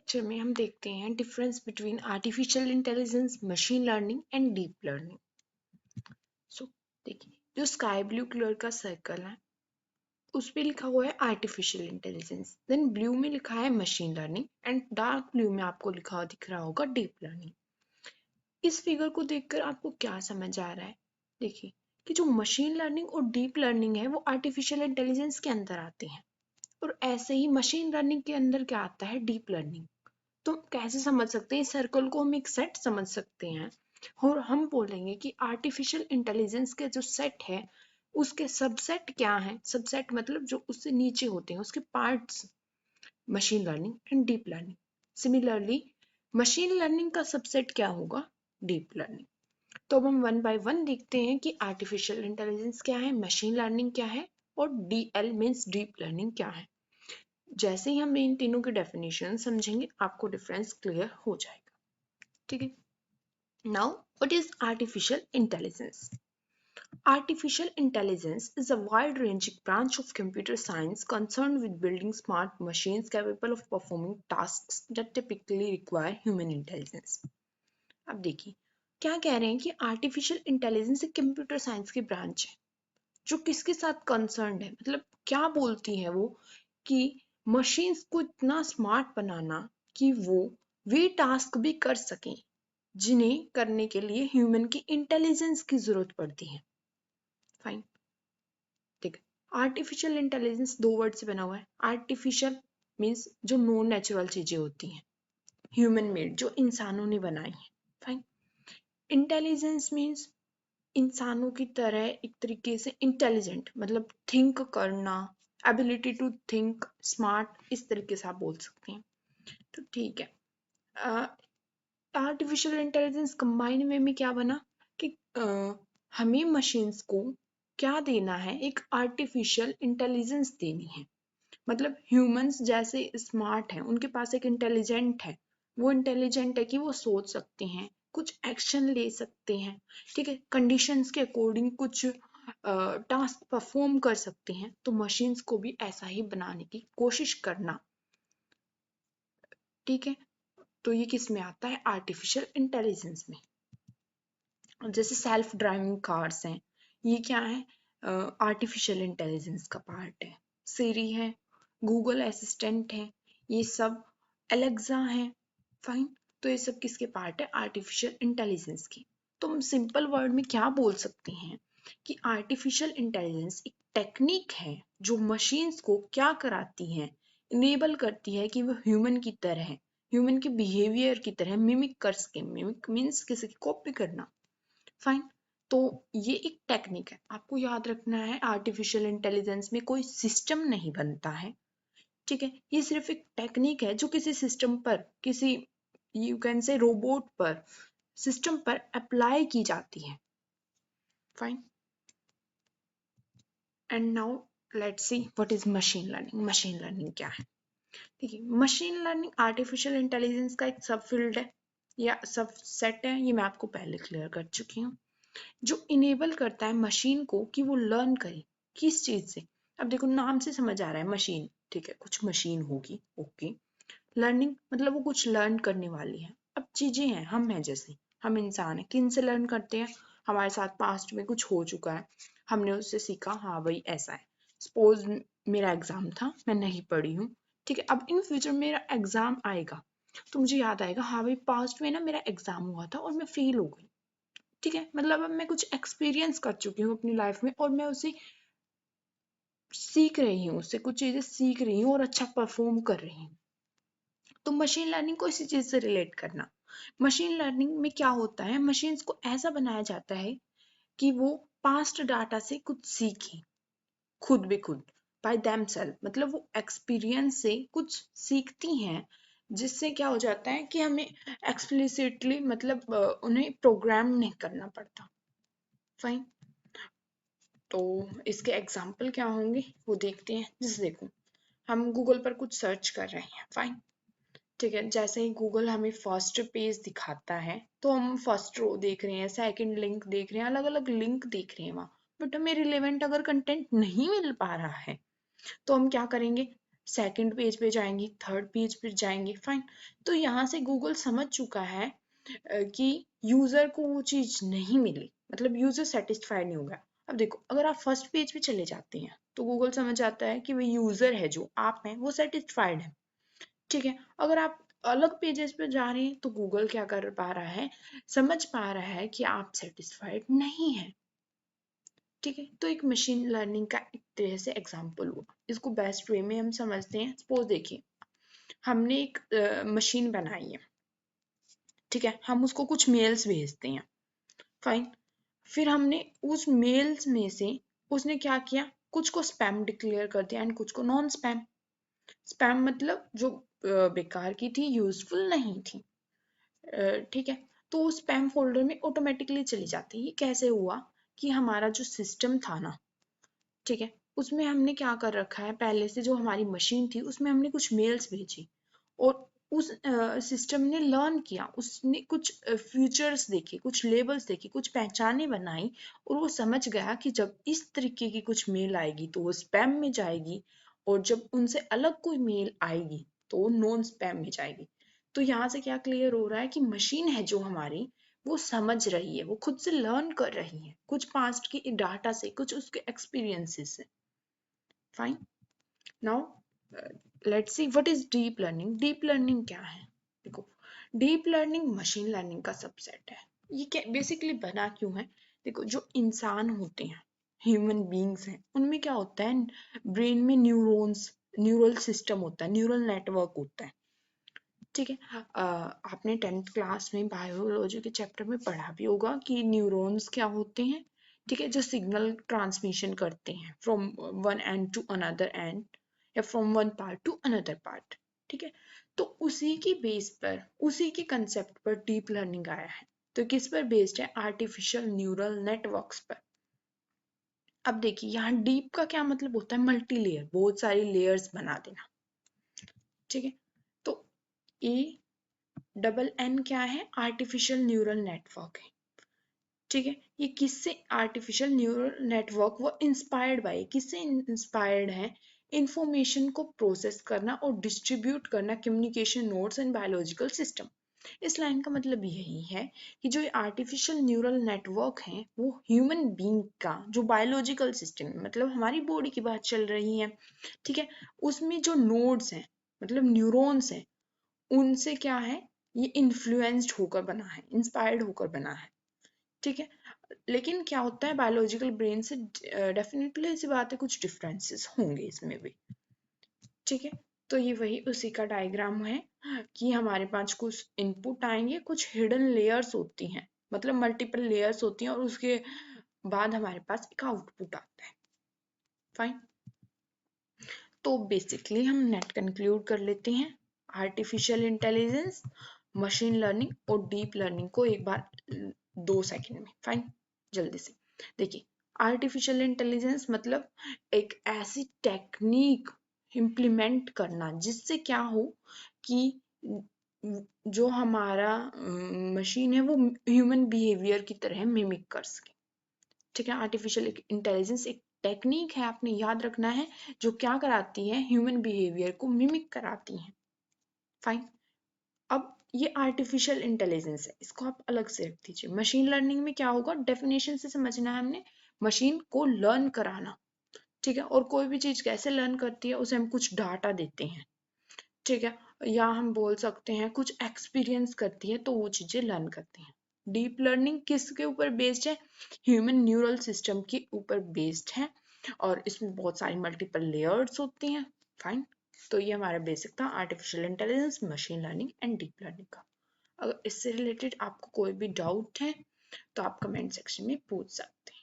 Lecture में हम देखते हैं difference between artificial intelligence, machine learning and deep learning. So देखिए, जो स्काई ब्लू कलर का सर्कल है उस पे लिखा हुआ है आर्टिफिशियल इंटेलिजेंस, देन ब्लू में लिखा है machine learning and dark blue में आपको लिखा हुआ दिख रहा होगा डीप लर्निंग। इस फिगर को देखकर आपको क्या समझ आ रहा है? देखिए कि जो मशीन लर्निंग और डीप लर्निंग है वो आर्टिफिशियल इंटेलिजेंस के अंदर आते हैं, और ऐसे ही मशीन लर्निंग के अंदर क्या आता है? Deep learning. तो कैसे समझ सकते हैं? इस सर्कल को हम एक सेट समझ सकते हैं और हम बोलेंगे कि आर्टिफिशियल इंटेलिजेंस के जो सेट है उसके सबसेट क्या है? सबसेट मतलब जो उससे नीचे होते हैं उसके parts, machine learning and deep learning. Similarly machine learning का सबसेट क्या होगा? Deep learning. तो अब हम वन बाय वन देखते हैं कि आर्टिफिशियल इंटेलिजेंस क्या है, मशीन लर्निंग क्या है और डीएल मीन्स डीप लर्निंग क्या है। जैसे ही हम इन तीनों की डेफिनेशन समझेंगे आपको डिफरेंस क्लियर हो जाएगा। ठीक है। Now what is artificial intelligence? Artificial intelligence is a wide-ranging branch of computer science concerned with building smart machines capable of performing tasks that typically require human intelligence. अब देखिए क्या कह रहे हैं कि आर्टिफिशियल इंटेलिजेंस एक कंप्यूटर साइंस की branch है जो किसके साथ कंसर्न्ड है, मतलब क्या बोलती है वो कि मशीन्स को इतना स्मार्ट बनाना कि वो वे टास्क भी कर सकें जिन्हें करने के लिए ह्यूमन की इंटेलिजेंस की जरूरत पड़ती है। फाइन, ठीक है। आर्टिफिशियल इंटेलिजेंस दो वर्ड से बना हुआ है। आर्टिफिशियल मीन्स जो नॉन नेचुरल चीजें होती हैं, ह्यूमन मेड जो इंसानों ने बनाई है। फाइन। इंटेलिजेंस मीन्स इंसानों की तरह एक तरीके से इंटेलिजेंट, मतलब थिंक करना, एबिलिटी टू थिंक, स्मार्ट, इस तरीके से आप बोल सकते हैं। तो ठीक है, आर्टिफिशियल इंटेलिजेंस कंबाइन में क्या बना कि हमें मशीन्स को क्या देना है? एक आर्टिफिशियल इंटेलिजेंस देनी है। मतलब ह्यूमंस जैसे स्मार्ट हैं, उनके पास एक इंटेलिजेंट है, वो इंटेलिजेंट है कि वो सोच सकते हैं, कुछ एक्शन ले सकते हैं, ठीक है, कंडीशंस के अकॉर्डिंग कुछ टास्क परफॉर्म कर सकते हैं। तो मशीन्स को भी ऐसा ही बनाने की कोशिश करना, ठीक है। तो ये किस में आता है? आर्टिफिशियल इंटेलिजेंस में। जैसे सेल्फ ड्राइविंग कार्स हैं, ये क्या है? आर्टिफिशियल इंटेलिजेंस का पार्ट है। सिरी है, गूगल असिस्टेंट है, ये सब एलेक्सा है। फाइन। तो ये सब किसके पार्ट है? आर्टिफिशियल इंटेलिजेंस की। तो हम सिंपल वर्ड में क्या बोल सकते हैं कि आर्टिफिशियल इंटेलिजेंस एक टेक्निक है जो मशीन्स को क्या कराती है? इनेबल करती है कि वो ह्यूमन की तरह, ह्यूमन के बिहेवियर की तरह मिमिक कर सके। मिमिक मीन्स किसी की कॉपी करना। फाइन। तो ये एक टेक्निक है, आपको याद रखना है। आर्टिफिशियल इंटेलिजेंस में कोई सिस्टम नहीं बनता है, ठीक है। ये सिर्फ एक टेक्निक है जो किसी सिस्टम पर, किसी यू कैन से रोबोट पर, सिस्टम पर अप्लाई की जाती है। Fine. And now let's see what is machine learning. Machine learning क्या है? देखिए, मशीन लर्निंग आर्टिफिशियल इंटेलिजेंस का एक सब फील्ड है या सब सेट है, ये मैं आपको पहले क्लियर कर चुकी हूँ, जो इनेबल करता है मशीन को कि वो लर्न करे। किस चीज से? अब देखो नाम से समझ आ रहा है मशीन, ठीक है, कुछ मशीन होगी, ओके। लर्निंग मतलब वो कुछ लर्न करने वाली है। अब चीजें हैं, हम हैं, जैसे हम इंसान हैं, किन से लर्न करते हैं? हमारे साथ पास्ट में कुछ हो चुका है, हमने उससे सीखा, हाँ भाई ऐसा है। सपोज मेरा एग्जाम था, मैं नहीं पढ़ी हूँ, ठीक है। अब इन फ्यूचर मेरा एग्जाम आएगा तो मुझे याद आएगा, हाँ भाई पास्ट में ना मेरा एग्जाम हुआ था और मैं फेल हो गई, ठीक है। मतलब अब मैं कुछ एक्सपीरियंस कर चुकी हूँ अपनी लाइफ में और मैं उसे सीख रही हूँ, उससे कुछ चीजें सीख रही हूँ और अच्छा परफॉर्म कर रही हूँ। तो मशीन लर्निंग को इसी चीज से रिलेट करना। मशीन लर्निंग में क्या होता है? मशीन्स को ऐसा बनाया जाता है कि वो पास्ट डाटा से कुछ सीखें, खुद भी खुद, बाय देमसेल्फ, मतलब वो एक्सपीरियंस से कुछ सीखती हैं, जिससे क्या हो जाता है कि हमें एक्सप्लिसिटली, मतलब उन्हें प्रोग्राम नहीं करना पड़ता। फाइन। तो इसके एग्जाम्पल क्या होंगे वो देखते हैं। जैसे देखो, हम गूगल पर कुछ सर्च कर रहे हैं, फाइन, ठीक है। जैसे ही गूगल हमें फर्स्ट पेज दिखाता है तो हम फर्स्ट रो देख रहे हैं, सेकंड लिंक देख रहे हैं, अलग अलग लिंक देख रहे हैं वहां, बट हमें रिलेवेंट अगर कंटेंट नहीं मिल पा रहा है तो हम क्या करेंगे? सेकंड पेज पे जाएंगे, थर्ड पेज पे जाएंगे, फाइन। तो यहाँ से गूगल समझ चुका है कि यूजर को वो चीज नहीं मिली, मतलब यूजर सेटिस्फाइड नहीं होगा। अब देखो, अगर आप फर्स्ट पेज पे चले जाते हैं तो गूगल समझ जाता है कि वही यूजर है जो आप हैं वो सेटिस्फाइड है, ठीक है। अगर आप अलग पेजेस पे जा रहे हैं तो गूगल क्या कर पा रहा है, समझ पा रहा है कि आप सेटिस्फाइड नहीं है, ठीक है। तो एक मशीन लर्निंग का एक तरह से एग्जाम्पल हुआ, इसको बेस्ट वे में हम समझते हैं। सपोज देखिए, हमने एक मशीन बनाई है, ठीक है, हम उसको कुछ मेल्स भेजते हैं, फाइन। फिर हमने उस मेल्स में से उसने क्या किया, कुछ को स्पैम डिक्लेयर कर दिया एंड कुछ को नॉन स्पैम। स्पैम मतलब जो बेकार की थी, यूजफुल नहीं थी, ठीक है, तो वो स्पैम फोल्डर में ऑटोमेटिकली चली जाती है। ये कैसे हुआ कि हमारा जो सिस्टम था ना, ठीक है, उसमें हमने क्या कर रखा है, पहले से जो हमारी मशीन थी उसमें हमने कुछ मेल्स भेजी और उस सिस्टम ने लर्न किया, उसने कुछ फीचर्स देखे, कुछ लेबल्स देखे, कुछ पहचाने बनाई और वो समझ गया कि जब इस तरीके की कुछ मेल आएगी तो वो स्पैम में जाएगी, और जब उनसे अलग कोई मेल आएगी तो वो नॉन स्पैम में जाएगी। तो यहाँ से क्या क्लियर हो रहा है कि मशीन है जो हमारी, वो समझ रही है, वो खुद से लर्न कर रही है, कुछ पास्ट की डाटा से, कुछ उसके एक्सपीरियंसेस से, fine. Now let's see what is deep learning. Deep learning क्या है? देखो, डीप लर्निंग मशीन लर्निंग का सबसेट है। ये क्या बेसिकली बना क्यों है? देखो, जो इंसान होते हैं, ह्यूमन बींग्स हैं, उनमें क्या होता है, ब्रेन में न्यूरॉन्स, न्यूरल सिस्टम होता है, न्यूरल नेटवर्क होता है, ठीक है। आपने 10th क्लास में बायोलॉजी के चैप्टर में पढ़ा भी होगा कि न्यूरॉन्स क्या होते हैं, ठीक है, जो सिग्नल ट्रांसमिशन करते हैं from one end to another end, या from one part to another part, ठीक है। तो उसी की बेस पर, उसी के कंसेप्ट पर डीप लर्निंग आया है। तो किस पर बेस्ड है? आर्टिफिशियल न्यूरल नेटवर्क्स पर। अब देखिए, यहाँ डीप का क्या मतलब होता है? मल्टी लेयर, बहुत सारी लेयर्स बना देना, ठीक है। तो ए डबल एन क्या है? आर्टिफिशियल न्यूरल नेटवर्क है, ठीक है। ये किससे आर्टिफिशियल न्यूरल नेटवर्क, वो इंस्पायर्ड बाय, किससे इंस्पायर्ड है? इंफॉर्मेशन को प्रोसेस करना और डिस्ट्रीब्यूट करना, communication nodes and biological system. इस लाइन का मतलब यही है कि जो आर्टिफिशियल न्यूरल नेटवर्क है वो ह्यूमन बींग का जो बायोलॉजिकल सिस्टम, मतलब हमारी बॉडी की बात चल रही है, ठीक है, उसमें जो नोड्स हैं, मतलब न्यूरॉन्स हैं, उनसे क्या है, ये इन्फ्लुएंस्ड होकर बना है, इंस्पायर्ड होकर बना है, ठीक है। लेकिन क्या होता है, बायोलॉजिकल ब्रेन से डेफिनेटली ऐसी बात है, कुछ डिफरेंसेस होंगे इसमें भी, ठीक है। तो ये वही उसी का डायग्राम है कि हमारे पास कुछ इनपुट आएंगे, कुछ हिडन लेयर्स होती हैं, मतलब मल्टीपल लेयर्स होती हैं, और उसके बाद हमारे पास एक आउटपुट आता है, फाइन। तो बेसिकली हम नेट कंक्लूड कर लेते हैं, आर्टिफिशियल इंटेलिजेंस, मशीन लर्निंग और डीप लर्निंग को एक बार 2 सेकंड में, फाइन, जल्दी से देखिए। आर्टिफिशियल इंटेलिजेंस मतलब एक ऐसी टेक्निक इम्प्लीमेंट करना जिससे क्या हो कि जो हमारा मशीन है वो ह्यूमन बिहेवियर की तरह मिमिक कर सके, ठीक है। आर्टिफिशियल इंटेलिजेंस एक टेक्निक है, आपने याद रखना है, जो क्या कराती है, ह्यूमन बिहेवियर को मिमिक कराती है, फाइन। अब ये आर्टिफिशियल इंटेलिजेंस है, इसको आप अलग से रख दीजिए। मशीन लर्निंग में क्या होगा, डेफिनेशन से समझना है हमने, मशीन को लर्न कराना, ठीक है। और कोई भी चीज कैसे लर्न करती है, उसे हम कुछ डाटा देते हैं, ठीक है, या हम बोल सकते हैं कुछ एक्सपीरियंस करती है तो वो चीजें लर्न करती हैं। डीप लर्निंग किसके ऊपर बेस्ड है? ह्यूमन न्यूरल सिस्टम के ऊपर बेस्ड है, और इसमें बहुत सारी मल्टीपल लेयर्स होती हैं, फाइन। तो ये हमारा बेसिक था artificial intelligence, machine learning and deep learning का। अगर इससे रिलेटेड आपको कोई भी डाउट है तो आप कमेंट सेक्शन में पूछ सकते हैं।